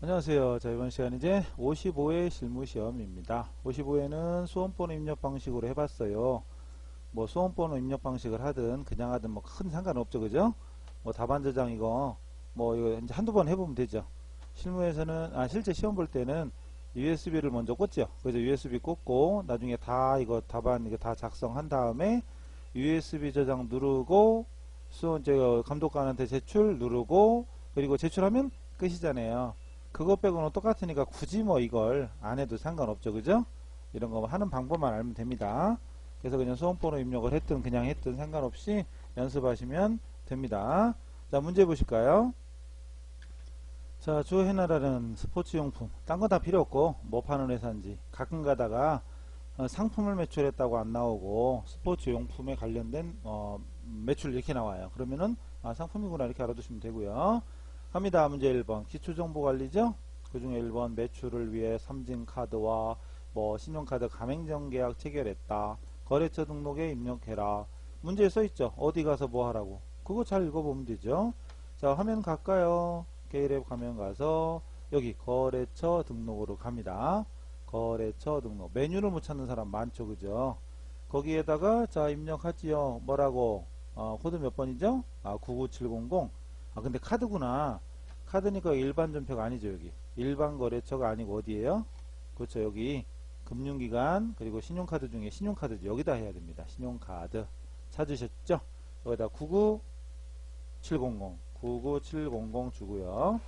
안녕하세요. 자, 이번 시간 이제 55회 실무시험입니다. 55회는 수험번호 입력 방식으로 해봤어요. 뭐 수험번호 입력 방식을 하든 그냥 하든 뭐 큰 상관없죠. 그죠? 뭐 답안 저장 이거 뭐 이거 이제 한두 번 해보면 되죠. 실무에서는 실제 시험 볼 때는 USB를 먼저 꽂죠. 그래서 USB 꽂고 나중에 다 이거 답안 이거 다 작성한 다음에 USB 저장 누르고 수험 저 감독관한테 제출 누르고 그리고 제출하면 끝이잖아요. 그거 빼고는 똑같으니까 굳이 뭐 이걸 안 해도 상관없죠. 그죠? 이런 거 하는 방법만 알면 됩니다. 그래서 그냥 수험번호 입력을 했든 그냥 했든 상관없이 연습하시면 됩니다. 자, 문제 보실까요? 자, 주 해나라는 스포츠용품 딴 거 다 필요 없고 뭐 파는 회사인지 가끔 가다가 상품을 매출했다고 안 나오고 스포츠용품에 관련된 매출 이렇게 나와요. 그러면은 상품이구나 이렇게 알아두시면 되고요. 갑니다. 문제 1번 기초정보관리죠. 그 중에 1번 매출을 위해 삼진카드와 뭐 신용카드 가맹점 계약 체결했다. 거래처 등록에 입력해라. 문제에 써있죠. 어디 가서 뭐 하라고. 그거 잘 읽어보면 되죠. 자, 화면 갈까요? K랩 화면 가서 여기 거래처 등록으로 갑니다. 거래처 등록. 메뉴를 못 찾는 사람 많죠. 그죠? 거기에다가 자 입력하지요. 뭐라고? 코드 몇 번이죠? 99700. 근데 카드구나. 카드니까 일반 전표가 아니죠. 여기 일반 거래처가 아니고 어디에요? 그렇죠. 여기 금융기관 그리고 신용카드 중에 신용카드죠. 여기다 해야 됩니다. 신용카드 찾으셨죠? 여기다 99700 주고요.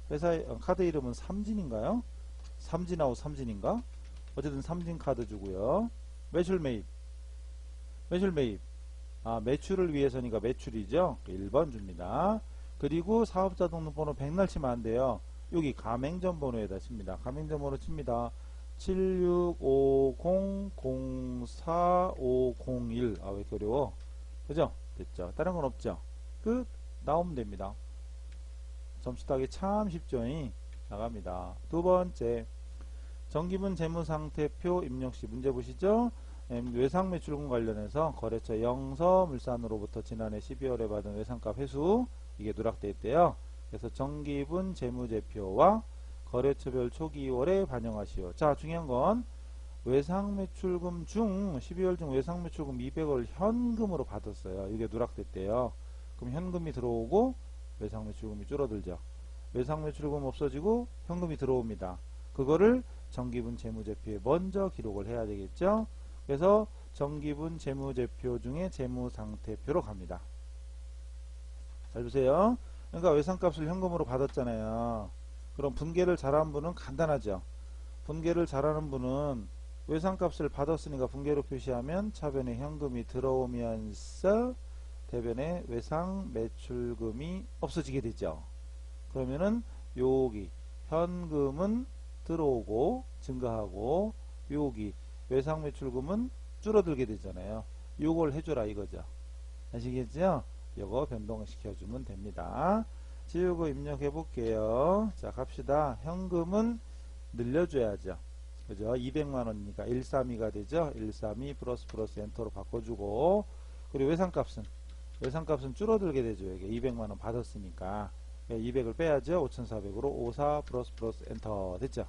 회사 카드 이름은 삼진인가요? 삼진하고 삼진인가? 어쨌든 삼진카드 주고요. 매출 매입 매출 매입 매출을 위해서니까 매출이죠. 1번 줍니다. 그리고 사업자 등록번호 백날 치면 안 돼요. 여기 가맹점 번호에다 칩니다. 가맹점 번호 칩니다. 7650045001. 왜 이렇게 어려워? 그죠? 됐죠? 다른 건 없죠? 끝. 나오면 됩니다. 점수 따기 참 쉽죠? 나갑니다. 두 번째. 정기분 재무상태표 입력시 문제 보시죠? 외상매출금 관련해서 거래처 영서물산으로부터 지난해 12월에 받은 외상값 회수 이게 누락돼 있대요. 그래서 정기분 재무제표와 거래처별 초기 2월에 반영하시오. 자, 중요한 건 외상매출금 중 12월 중 외상매출금 200을 현금으로 받았어요. 이게 누락됐대요. 그럼 현금이 들어오고 외상매출금이 줄어들죠. 외상매출금 없어지고 현금이 들어옵니다. 그거를 정기분 재무제표에 먼저 기록을 해야 되겠죠. 그래서 정기분 재무제표 중에 재무상태표로 갑니다. 잘 보세요. 그러니까 외상값을 현금으로 받았잖아요. 그럼 분계를 잘하는 분은 간단하죠. 분계를 잘하는 분은 외상값을 받았으니까 분계로 표시하면 차변에 현금이 들어오면서 대변에 외상 매출금이 없어지게 되죠. 그러면은 여기 현금은 들어오고 증가하고 여기 외상 매출금은 줄어들게 되잖아요. 요걸 해줘라 이거죠. 아시겠죠? 요거 변동시켜주면 됩니다. 지우고 입력해 볼게요. 자, 갑시다. 현금은 늘려줘야죠. 그죠? 200만원이니까 132가 되죠? 132 플러스 엔터로 바꿔주고, 그리고 외상값은 줄어들게 되죠. 이게 200만원 받았으니까 200을 빼야죠. 5400으로 54 플러스 엔터 됐죠?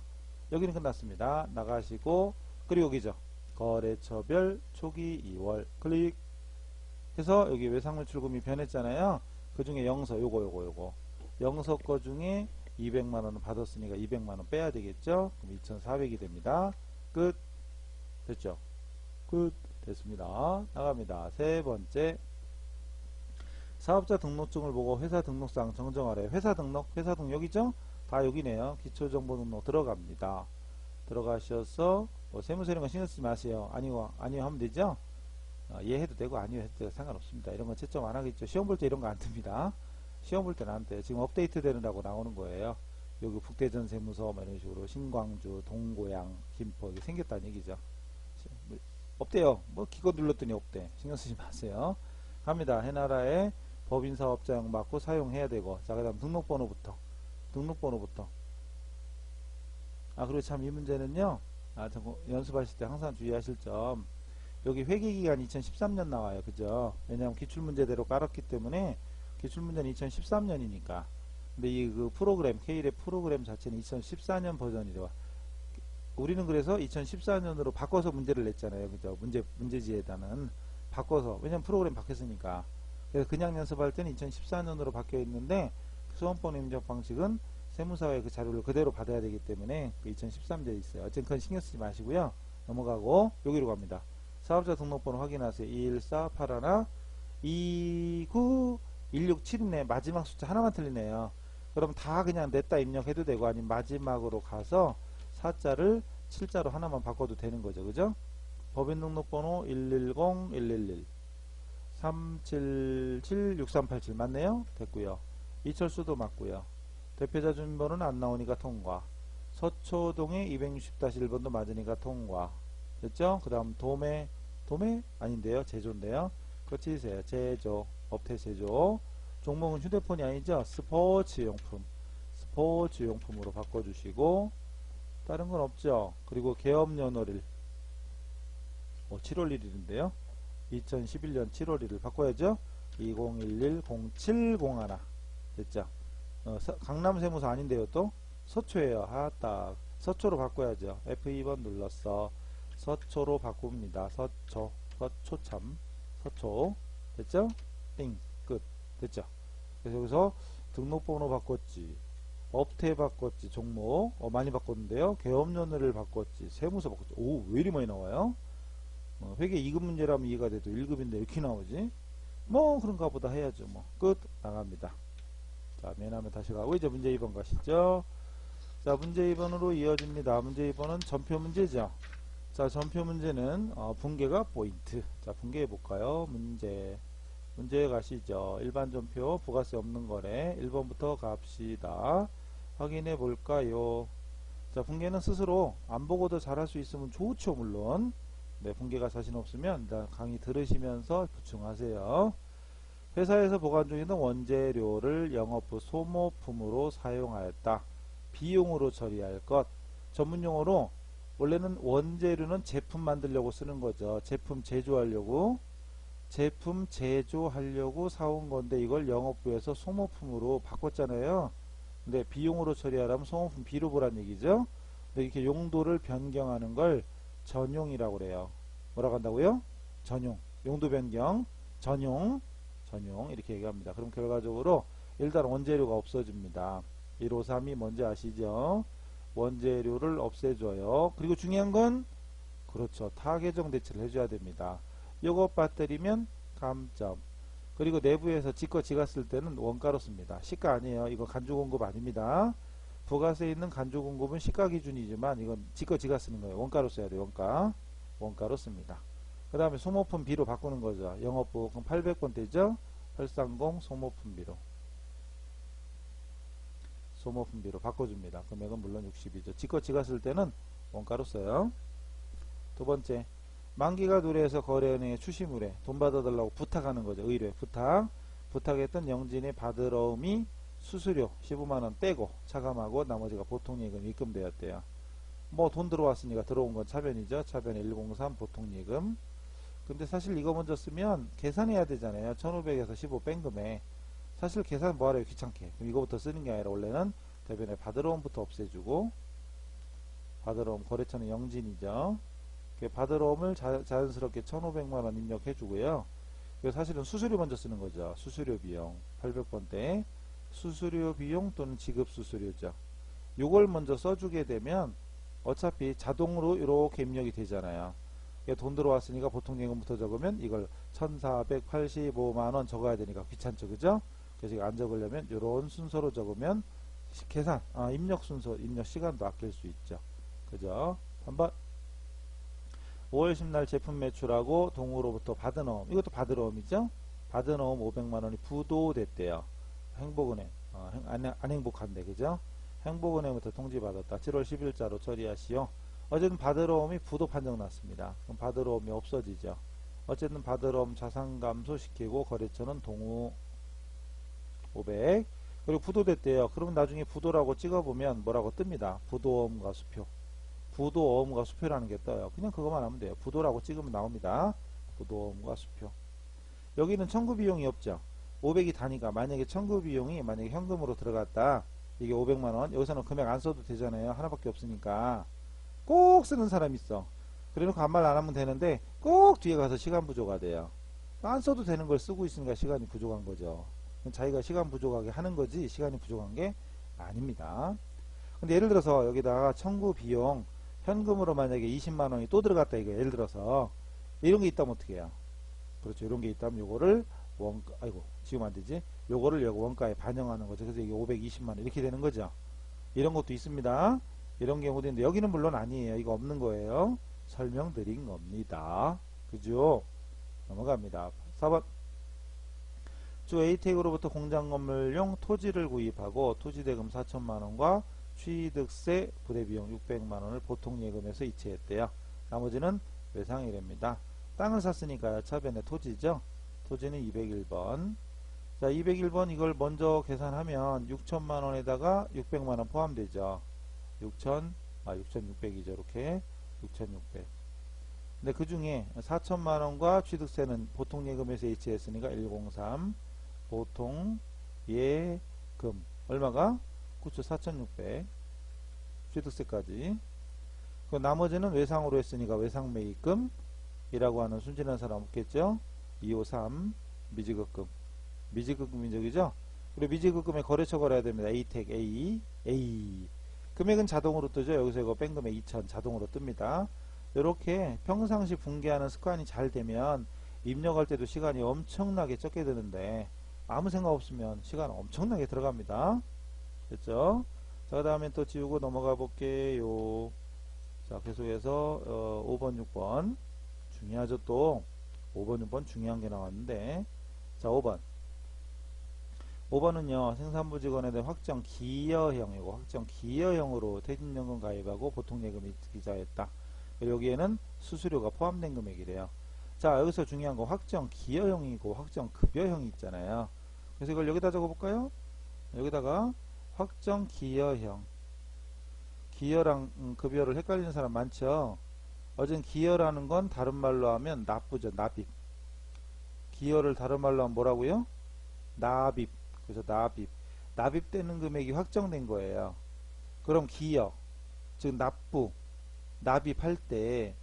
여기는 끝났습니다. 나가시고, 그리고 여기죠. 거래처별 초기 2월 클릭 해서 여기 외상매출금이 변했잖아요. 그 중에 영서 요거 영서 거 중에 200만원을 받았으니까 200만원 빼야 되겠죠. 그럼 2400이 됩니다. 끝. 됐죠? 끝. 됐습니다. 나갑니다. 세 번째. 사업자 등록증을 보고 회사 등록상 정정하래. 회사 등록 여기죠? 다 여기네요. 기초정보 등록 들어갑니다. 들어가셔서 세무서 이런 거 신경 쓰지 마세요. 아니요 하면 되죠? 예 해도 되고 아니요 해도 되고 상관없습니다. 이런 건 채점 안 하겠죠. 시험 볼 때 이런 거 안 듭니다. 시험 볼 때는 안 돼요. 지금 업데이트 되는다고 나오는 거예요. 여기 북대전 세무서 이런 식으로 신광주, 동고양, 김포 이게 생겼다는 얘기죠. 없대요. 뭐 기껏 눌렀더니 없대. 신경 쓰지 마세요. 갑니다. 해나라에 법인사업자용 맞고 사용해야 되고, 자, 그 다음 등록번호부터. 그리고 참 이 문제는요, 연습하실 때 항상 주의하실 점, 여기 회계기간 2013년 나와요. 그죠? 왜냐하면 기출문제대로 깔았기 때문에, 기출문제는 2013년이니까, 근데 이 그 프로그램, K랩 프로그램 자체는 2014년 버전이래요. 우리는 그래서 2014년으로 바꿔서 문제를 냈잖아요. 그죠? 문제지에다는 바꿔서. 왜냐면 프로그램 바뀌었으니까. 그래서 그냥 연습할 때는 2014년으로 바뀌어 있는데, 수험권 입력 방식은 세무사의 그 자료를 그대로 받아야 되기 때문에 그 2013년에 있어요. 어쨌든 그건 신경 쓰지 마시고요. 넘어가고, 여기로 갑니다. 사업자 등록번호 확인하세요. 21481 29167이네. 마지막 숫자 하나만 틀리네요. 그럼 다 그냥 냈다 입력해도 되고, 아니면 마지막으로 가서 4자를 7자로 하나만 바꿔도 되는 거죠. 그죠? 법인 등록번호 110-111 377-6387 맞네요. 됐고요. 이철수도 맞고요. 대표자 주민번호는 안 나오니까 통과. 서초동에 260-1번도 맞으니까 통과. 됐죠? 그 다음 도매 아닌데요. 제조인데요. 그거 치세요. 제조, 업태 제조. 종목은 휴대폰이 아니죠. 스포츠용품으로 바꿔주시고, 다른 건 없죠. 그리고 개업연월일 7월 1일인데요 2011년 7월 1일 바꿔야죠. 2011-0701 됐죠. 강남세무서 아닌데요. 또 서초예요. 딱 서초로 바꿔야죠. F2번 눌렀어. 서초로 바꿉니다. 서초 됐죠? 띵 끝. 됐죠. 그래서 여기서 등록번호 바꿨지, 업태 바꿨지, 종목 많이 바꿨는데요. 개업연월을 바꿨지, 세무서 바꿨지. 오, 왜 이리 많이 나와요? 회계 2급 문제라면 이해가 돼도 1급인데 이렇게 나오지? 뭐 그런가 보다 해야죠. 뭐 끝. 나갑니다. 자, 맨 화면 다시 가고 이제 문제 2번 가시죠. 자, 문제 2번으로 이어집니다. 문제 2번은 전표 문제죠. 자, 전표 문제는 분계가 포인트. 자, 분계해 볼까요? 문제 가시죠. 일반 전표, 부가세 없는 거래. 1번부터 갑시다. 확인해 볼까요? 자, 분계는 스스로 안 보고도 잘할 수 있으면 좋죠, 물론. 네, 분계가 자신 없으면 일단 강의 들으시면서 부충하세요. 회사에서 보관 중이던 원재료를 영업부 소모품으로 사용하였다. 비용으로 처리할 것. 전문용어로 원래는 원재료는 제품 만들려고 쓰는 거죠. 제품 제조하려고 사온 건데 이걸 영업부에서 소모품으로 바꿨잖아요. 근데 비용으로 처리하려면 소모품 비로 보란 얘기죠. 근데 이렇게 용도를 변경하는 걸 전용이라고 그래요. 뭐라고 한다고요? 전용. 용도 변경, 전용 이렇게 얘기합니다. 그럼 결과적으로 일단 원재료가 없어집니다. 153이 뭔지 아시죠? 원재료를 없애줘요. 그리고 중요한 건 그렇죠. 타계정 대체를 해줘야 됩니다. 요것 빠뜨리면 감점. 그리고 내부에서 지가 쓸 때는 원가로 씁니다. 시가 아니에요. 이거 간주공급 아닙니다. 부가세에 있는 간주공급은 시가 기준이지만 이건 지가 쓰는 거예요. 원가로 써야 돼요. 원가로 씁니다. 그 다음에 소모품 비로 바꾸는 거죠. 영업부 그럼 800번 되죠. 830 소모품 비로 바꿔줍니다. 금액은 물론 60이죠. 지가 쓸 때는 원가로 써요. 두 번째, 만기가 도래해서 거래은행에 추심을 돈 받아달라고 부탁하는 거죠. 의뢰, 부탁했던 영진의 받으러움이 수수료 15만원 떼고 차감하고 나머지가 보통예금 입금되었대요. 뭐 돈 들어왔으니까 들어온 건 차변이죠. 차변 103 보통예금. 근데 사실 이거 먼저 쓰면 계산해야 되잖아요. 1500에서 15 뺀 금액. 사실 계산 뭐하래요? 귀찮게. 그럼 이거부터 쓰는 게 아니라 원래는 대변에 받으러움부터 없애주고, 받으러움 거래처는 영진이죠. 받으러움을 자연스럽게 1500만원 입력해주고요. 사실은 수수료 먼저 쓰는 거죠. 수수료 비용 800번대 수수료 비용 또는 지급 수수료죠. 요걸 먼저 써주게 되면 어차피 자동으로 이렇게 입력이 되잖아요. 돈 들어왔으니까 보통예금부터 적으면 이걸 1485만원 적어야 되니까 귀찮죠. 그죠? 그래서 이거 안 적으려면 이런 순서로 적으면 계산, 입력 순서, 입력 시간도 아낄 수 있죠. 그죠? 한번 5월 10날 제품 매출하고 동으로부터 받은어음, 이것도 받으러움이죠. 받은어음 500만원이 부도됐대요. 행복은행, 안 행복한데, 그죠? 행복은행부터 통지받았다. 7월 10일자로 처리하시오. 어쨌든 받으러움이 부도 판정 났습니다. 그럼 받으러움이 없어지죠. 어쨌든 받으러움 자산 감소시키고 거래처는 동우 500. 그리고 부도됐대요. 그러면 나중에 부도라고 찍어보면 뭐라고 뜹니다. 부도어음과 수표. 부도어음과 수표라는 게 떠요. 그냥 그것만 하면 돼요. 부도라고 찍으면 나옵니다. 부도어음과 수표. 여기는 청구 비용이 없죠. 500이 단위가 만약에 청구 비용이 만약에 현금으로 들어갔다. 이게 500만원. 여기서는 금액 안 써도 되잖아요. 하나밖에 없으니까. 꼭 쓰는 사람 있어. 그래놓고 아무 말 안 하면 되는데 꼭 뒤에 가서 시간 부족가 돼요. 안 써도 되는 걸 쓰고 있으니까 시간이 부족한 거죠. 자기가 시간 부족하게 하는 거지 시간이 부족한 게 아닙니다. 근데 예를 들어서 여기다가 청구 비용 현금으로 만약에 20만원이 또 들어갔다 이거 예를 들어서 이런 게 있다면 어떻게 해요? 그렇죠. 이런 게 있다면 요거를 원가, 아이고 지금 안 되지. 요거를 여기 원가에 반영하는 거죠. 그래서 이게 520만원 이렇게 되는 거죠. 이런 것도 있습니다. 이런 경우도 있는데 여기는 물론 아니에요. 이거 없는 거예요. 설명드린 겁니다. 그죠? 넘어갑니다. 4번. 주 A택으로부터 공장 건물용 토지를 구입하고 토지대금 4천만원과 취득세 부대비용 600만원을 보통예금에서 이체했대요. 나머지는 외상이랍니다. 땅을 샀으니까요. 차변에 토지죠. 토지는 201번. 자, 201번 이걸 먼저 계산하면 6천만원에다가 600만원 포함되죠. 6,600이죠. 이렇게 6,600. 근데 그 중에 4천만원과 취득세는 보통예금에서 이체했으니까 103. 보통예금. 얼마가? 9,4,600. 취득세까지. 그 나머지는 외상으로 했으니까 외상매입금이라고 하는 순진한 사람 없겠죠? 253. 미지급금. 미지급금이 저기죠? 그리고 미지급금에 거래처 걸어야 됩니다. A택 A. 금액은 자동으로 뜨죠. 여기서 이거 뺀 금액 2천 자동으로 뜹니다. 이렇게 평상시 분개하는 습관이 잘 되면 입력할 때도 시간이 엄청나게 적게 드는데 아무 생각 없으면 시간 엄청나게 들어갑니다. 됐죠? 자, 그 다음에 또 지우고 넘어가 볼게요. 자, 계속해서 5번 6번 중요하죠. 또 5번 6번 중요한 게 나왔는데 자 5번은요 생산부 직원에 대한 확정 기여형이고 확정 기여형으로 퇴직연금 가입하고 보통예금이 기자했다. 여기에는 수수료가 포함된 금액이래요. 자, 여기서 중요한 거 확정 기여형이고 확정 급여형이 있잖아요. 그래서 이걸 여기다 적어볼까요? 여기다가 확정 기여형. 기여랑 급여를 헷갈리는 사람 많죠. 어쨌든 기여라는 건 다른 말로 하면 납부죠. 납입. 기여를 다른 말로 하면 뭐라고요? 납입. 그래서 납입. 납입되는 금액이 확정된 거예요. 그럼 기여, 즉 납부, 납입할 때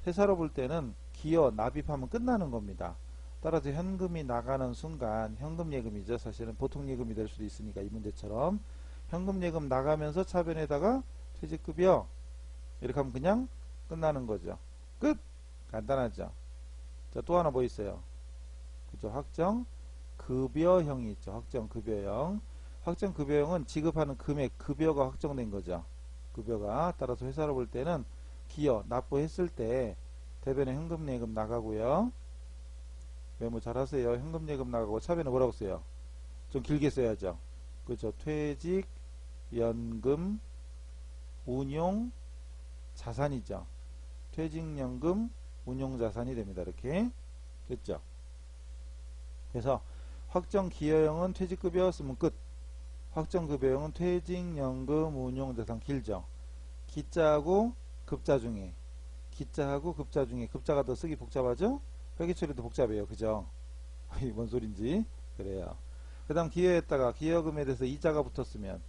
회사로 볼 때는 기여 납입하면 끝나는 겁니다. 따라서 현금이 나가는 순간 현금 예금이죠. 사실은 보통 예금이 될 수도 있으니까 이 문제처럼 현금 예금 나가면서 차변에다가 퇴직급여 이렇게 하면 그냥 끝나는 거죠. 끝! 간단하죠. 자, 또 하나 뭐 있어요? 그죠? 확정 급여형이 있죠. 확정 급여형. 확정 급여형은 지급하는 금액 급여가 확정된 거죠. 급여가 따라서 회사로 볼 때는 기여 납부했을 때 대변에 현금예금 나가고요. 메모 잘하세요. 현금예금 나가고 차변에 뭐라고 써요? 좀 길게 써야죠. 그렇죠. 퇴직 연금 운용 자산이죠. 퇴직연금 운용 자산이 됩니다. 이렇게 됐죠. 그래서 확정 기여형은 퇴직급여 쓰면 끝. 확정 급여형은 퇴직연금 운용 자산 길죠. 기자하고 급자 중에 기자하고 급자 중에 급자가 더 쓰기 복잡하죠? 회계처리도 복잡해요. 그죠? 뭔 소린지 그래요. 그 다음 기여했다가 기여금에 대해서 이자가 붙었으면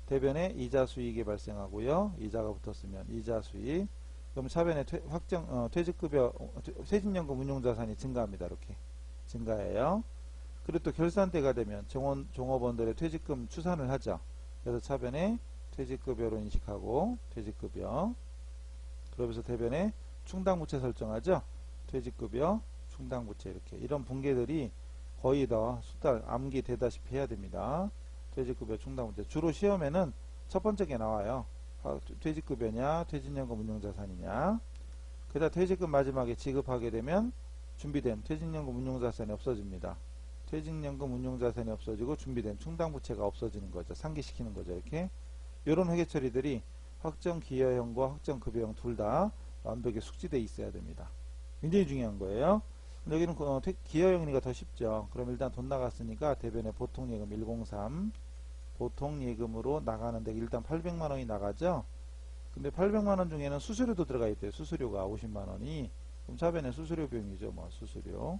대변에 이자 수익이 발생하고요. 이자가 붙었으면 이자 수익. 그럼 차변에 퇴직급여 퇴직연금 운용자산이 증가합니다. 이렇게 증가해요. 그리고 또 결산때가 되면 종업원들의 퇴직금 추산을 하죠. 그래서 차변에 퇴직급여로 인식하고 퇴직급여. 그러면서 대변에 충당부채 설정하죠. 퇴직급여, 충당부채 이렇게 이런 분계들이 거의 다 수달 암기되다시피 해야 됩니다. 퇴직급여, 충당부채 주로 시험에는 첫 번째 게 나와요. 퇴직급여냐, 퇴직연금 운용자산이냐. 그다음 퇴직금 마지막에 지급하게 되면 준비된 퇴직연금 운용자산이 없어집니다. 퇴직연금 운용자산이 없어지고 준비된 충당부채가 없어지는 거죠. 상기시키는 거죠. 이렇게 이런 회계처리들이 확정 기여형과 확정 급여형 둘 다 완벽히 숙지되어 있어야 됩니다. 굉장히 중요한 거예요. 여기는 기여형이니까 더 쉽죠. 그럼 일단 돈 나갔으니까 대변에 보통예금 103 보통예금으로 나가는데 일단 800만원이 나가죠. 근데 800만원 중에는 수수료도 들어가 있대요. 수수료가 50만원이 그럼 차변에 수수료 비용이죠. 뭐 수수료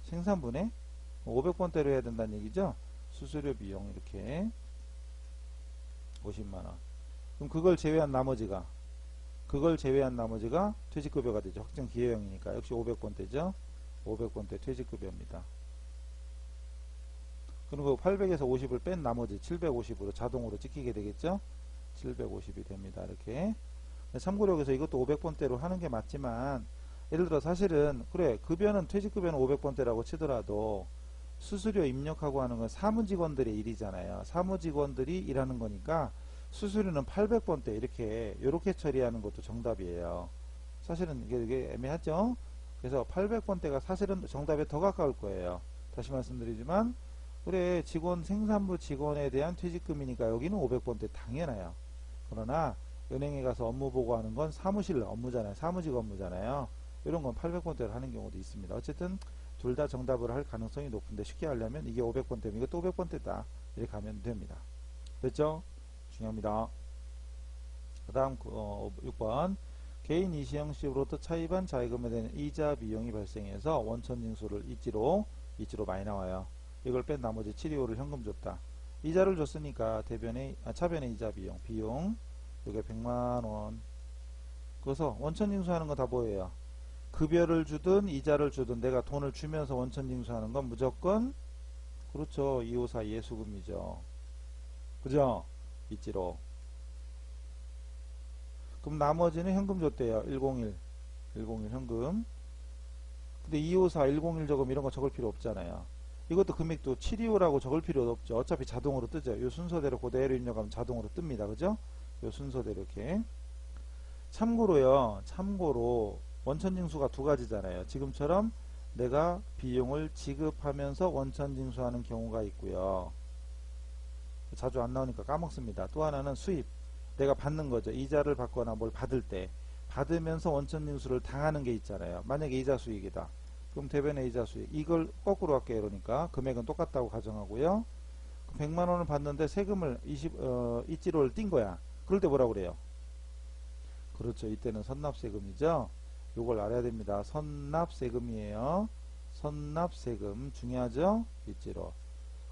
생산분해 500번대로 해야 된다는 얘기죠. 수수료 비용 이렇게 50만원. 그럼 그걸 제외한 나머지가 퇴직급여가 되죠. 확정 기여형이니까 역시 500번대죠. 500번대 퇴직급여입니다. 그리고 800에서 50을 뺀 나머지 750으로 자동으로 찍히게 되겠죠. 750이 됩니다. 이렇게. 참고로 여기서 이것도 500번대로 하는 게 맞지만, 예를 들어 사실은 그래 급여는 퇴직급여는 500번대라고 치더라도 수수료 입력하고 하는 건 사무직원들의 일이잖아요. 사무직원들이 일하는 거니까 수수료는 800번대 이렇게 처리하는 것도 정답이에요. 사실은 이게 애매하죠. 그래서 800번대가 사실은 정답에 더 가까울 거예요. 다시 말씀드리지만 그래 생산부 직원에 대한 퇴직금이니까 여기는 500번대 당연해요. 그러나 은행에 가서 업무 보고하는 건 사무실 업무잖아요. 사무직 업무잖아요. 이런 건 800번대로 하는 경우도 있습니다. 어쨌든 둘 다 정답을 할 가능성이 높은데 쉽게 하려면 이게 500번대면 이것도 500번대다 이렇게 하면 됩니다. 됐죠? 중요합니다. 그 다음 6번 개인 이시형식으로부터 차입한 자의금에 대한 이자 비용이 발생해서 원천징수를 이지로 많이 나와요. 이걸 뺀 나머지 725를 현금 줬다. 이자를 줬으니까 차변의 이자 비용 이게 100만원. 그래서 원천징수하는 거 다 뭐예요? 급여를 주든 이자를 주든 내가 돈을 주면서 원천징수하는 건 무조건 그렇죠. 254 예수금이죠. 그죠? 이지로. 그럼 나머지는 현금 줬대요. 101 현금. 근데 254 101 적으면 이런 거 적을 필요 없잖아요. 이것도 금액도 725라고 적을 필요도 없죠. 어차피 자동으로 뜨죠. 이 순서대로 그대로 입력하면 자동으로 뜹니다. 그죠? 이 순서대로 이렇게. 참고로 원천징수가 두 가지잖아요. 지금처럼 내가 비용을 지급하면서 원천징수하는 경우가 있고요. 자주 안 나오니까 까먹습니다. 또 하나는 수입. 내가 받는 거죠. 이자를 받거나 뭘 받을 때 받으면서 원천징수를 당하는 게 있잖아요. 만약에 이자 수익이다. 그럼 대변의 이자 수익. 이걸 거꾸로 할게요. 그러니까 금액은 똑같다고 가정하고요. 100만원을 받는데 세금을 이지로를 띈 거야. 그럴 때 뭐라고 그래요? 그렇죠. 이때는 선납세금이죠. 요걸 알아야 됩니다. 선납세금이에요. 선납세금 중요하죠. 이지로.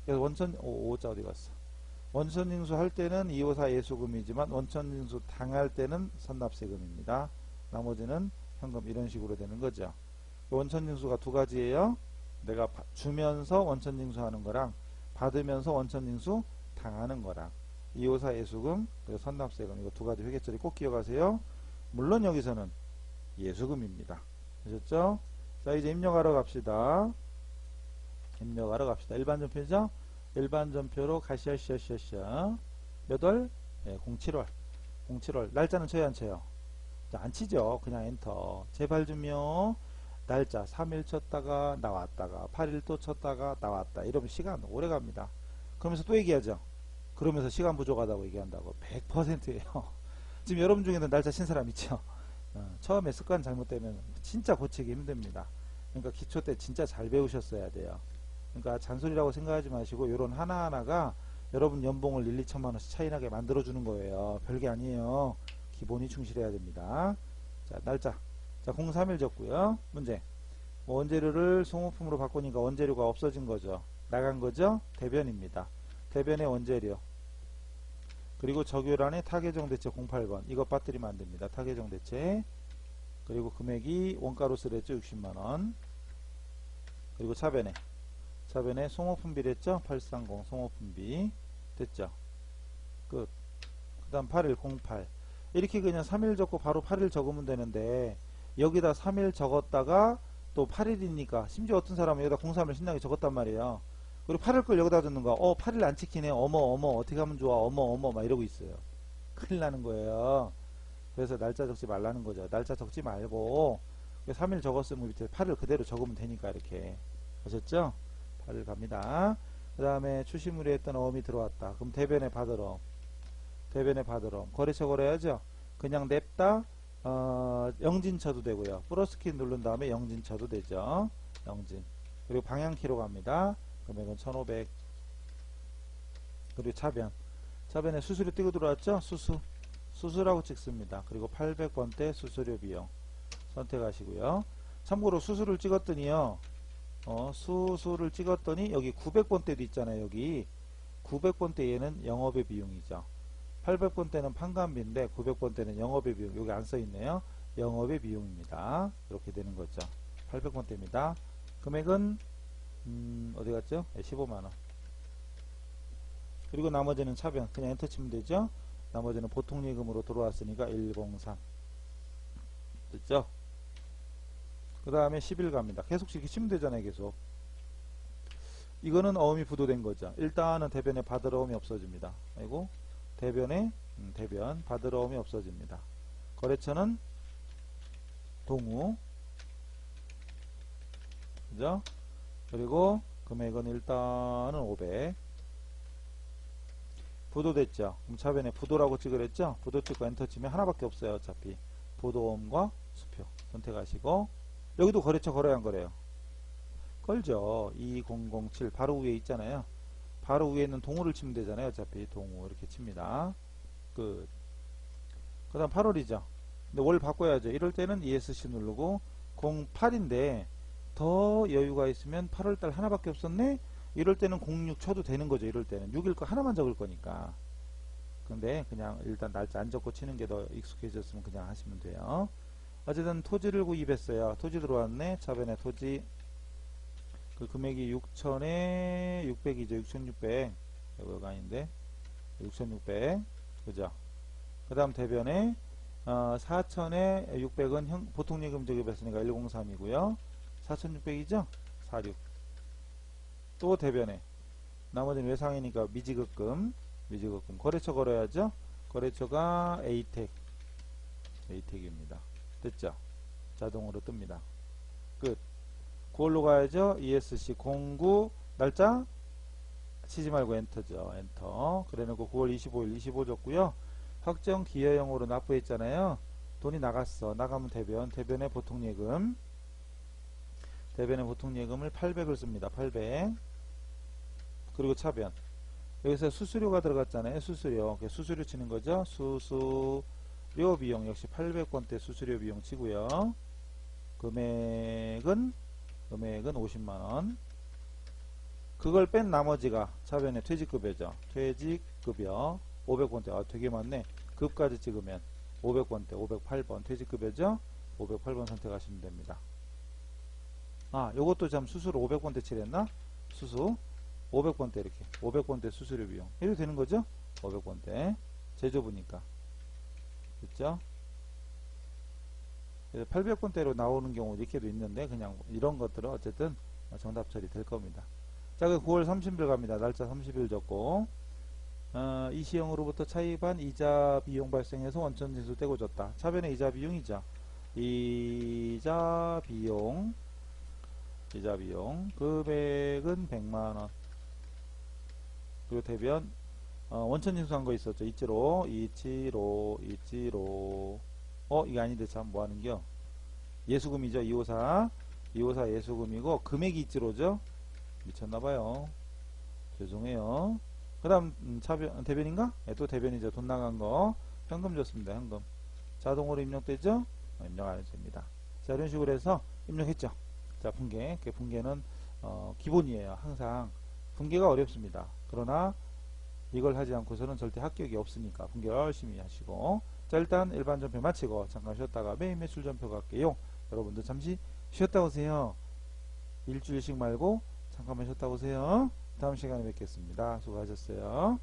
그래서 오자 어디 갔어? 원천징수 할 때는 254 예수금이지만 원천징수 당할 때는 선납세금입니다. 나머지는 현금 이런 식으로 되는 거죠. 원천징수가 두 가지예요. 내가 주면서 원천징수 하는 거랑 받으면서 원천징수 당하는 거랑 254 예수금 그리고 선납세금 이거 두 가지 회계처리 꼭 기억하세요. 물론 여기서는 예수금입니다. 아셨죠? 자 이제 입력하러 갑시다. 일반전표죠? 일반전표로 가시아시아시아시아 몇 월? 네, 07월 날짜는 쳐요 안 쳐요? 자, 안 치죠. 그냥 엔터. 제발 좀요. 날짜 3일 쳤다가 나왔다가 8일 또 쳤다가 나왔다. 이러면 시간 오래 갑니다. 그러면서 또 얘기하죠. 그러면서 시간 부족하다고 얘기한다고. 100%예요. 지금 여러분 중에는 날짜 친 사람 있죠. 처음에 습관 잘못되면 진짜 고치기 힘듭니다. 그러니까 기초 때 진짜 잘 배우셨어야 돼요. 그러니까 잔소리라고 생각하지 마시고 요런 하나하나가 여러분 연봉을 1, 2천만원씩 차이나게 만들어주는 거예요. 별게 아니에요. 기본이 충실해야 됩니다. 자 날짜 자 03일 적고요. 문제 원재료를 소모품으로 바꾸니까 원재료가 없어진 거죠. 나간 거죠. 대변입니다. 대변의 원재료 그리고 적요란에 타계정 대체 08번 이거 빠뜨리면 안됩니다. 타계정 대체 그리고 금액이 원가로 쓰랬죠. 60만원 그리고 차변에 소모품비를 했죠. 830 소모품비 됐죠. 끝. 그 다음 8일 08 이렇게 그냥 3일 적고 바로 8일 적으면 되는데 여기다 3일 적었다가 또 8일이니까 심지어 어떤 사람은 여기다 03을 신나게 적었단 말이에요. 그리고 8일 걸 여기다 듣는 거야. 8일 안 찍히네. 어머 어떻게 하면 좋아. 어머 막 이러고 있어요. 큰일 나는 거예요. 그래서 날짜 적지 말라는 거죠. 날짜 적지 말고 3일 적었으면 밑에 8일 그대로 적으면 되니까 이렇게 아셨죠? 8일 갑니다. 그 다음에 추심물에 했던 어음이 들어왔다. 그럼 대변에 받으러 거래처 걸어야죠. 그냥 냅다 영진 쳐도 되고요. 플러스키 누른 다음에 영진 쳐도 되죠. 영진 그리고 방향키로 갑니다. 금액은 1500 그리고 차변에 수수료 띄고 들어왔죠. 수수라고 찍습니다. 그리고 800번대 수수료 비용 선택하시고요. 참고로 수수를 찍었더니요 수수를 찍었더니 여기 900번대도 있잖아요. 여기 900번대 얘는 영업의 비용이죠. 800번대는 판관비인데 900번대는 영업의 비용. 여기 안 써있네요. 영업의 비용입니다. 이렇게 되는 거죠. 800번대입니다. 금액은 어디 갔죠? 15만원. 그리고 나머지는 차변 그냥 엔터 치면 되죠. 나머지는 보통예금으로 들어왔으니까 103 됐죠. 그 다음에 10일 갑니다. 계속 이렇게 치면 되잖아요. 계속 이거는 어음이 부도된 거죠. 일단은 대변에 받으러옴이 없어집니다. 그리고 대변에 대변 받으러옴이 없어집니다. 거래처는 동우 그죠? 그리고 금액은 일단은 500 부도됐죠. 그럼 차변에 부도라고 찍으랬죠. 부도 찍고 엔터 치면 하나밖에 없어요. 어차피 부도음과 수표 선택하시고 여기도 거래처 걸어야 안 거래요? 걸죠. 2007 바로 위에 있잖아요. 바로 위에 있는 동우를 치면 되잖아요. 어차피 동우 이렇게 칩니다. 끝. 그 다음 8월이죠. 근데 월 바꿔야죠. 이럴 때는 ESC 누르고 08인데 더 여유가 있으면 8월달 하나밖에 없었네. 이럴 때는 06 쳐도 되는 거죠. 이럴 때는 6일 거 하나만 적을 거니까. 근데 그냥 일단 날짜 안 적고 치는 게 더 익숙해졌으면 그냥 하시면 돼요. 어쨌든 토지를 구입했어요. 토지 들어왔네. 차변에 토지 그 금액이 6천에 600이죠. 6600 여기가 아닌데 6600 그죠. 그 다음 대변에 4천에 600은 보통예금 적입했으니까 103이고요 4600이죠 46 또 대변에 나머지는 외상이니까 미지급금 거래처 걸어야죠. 거래처가 에이텍입니다. 됐죠. 자동으로 뜹니다. 끝. 9월로 가야죠. ESC 09 날짜 치지 말고 엔터죠. 엔터. 그래놓고 9월 25일 25 줬고요. 확정 기여형으로 납부했잖아요. 돈이 나갔어. 나가면 대변에 보통예금. 대변에 보통예금을 800을 씁니다. 800. 그리고 차변. 여기서 수수료가 들어갔잖아요. 수수료 치는 거죠. 수수료 비용 역시 800번대 수수료 비용 치고요. 금액은 50만원. 그걸 뺀 나머지가 차변에 퇴직급여죠. 퇴직급여 500번대. 되게 많네. 급까지 찍으면 500번대 508번 퇴직급여죠. 508번 선택하시면 됩니다. 요것도 참 수수료 500번대 칠했나? 수수 500번대 이렇게 500번대 수수료 비용 이렇게 되는 거죠. 500번대 제조부니까 됐죠. 800번대로 나오는 경우 이렇게도 있는데 그냥 이런 것들은 어쨌든 정답 처리 될 겁니다. 자, 그 9월 30일 갑니다. 날짜 30일 적고 이 시형으로부터 차입한 이자 비용 발생해서 원천 징수 떼고 줬다. 차변의 이자 비용이죠. 이자 비용 금액은 100만원. 그리고 대변 원천 징수한 거 있었죠. 이치로 이게 아닌데 참 뭐하는겨. 예수금이죠. 254 예수금이고 금액이 이치로죠. 미쳤나봐요. 죄송해요. 그 다음 대변인가? 또 대변이죠. 돈 나간 거 현금 줬습니다. 현금 자동으로 입력되죠. 입력 안 해도 됩니다. 자, 이런 식으로 해서 입력했죠. 자, 분계는 기본이에요. 항상 분계가 어렵습니다. 그러나 이걸 하지 않고서는 절대 합격이 없으니까 분계 열심히 하시고. 자, 일단 일반 전표 마치고 잠깐 쉬었다가 메인 매출 전표 갈게요. 여러분들 잠시 쉬었다 오세요. 일주일씩 말고 잠깐만 쉬었다 오세요. 다음 시간에 뵙겠습니다. 수고하셨어요.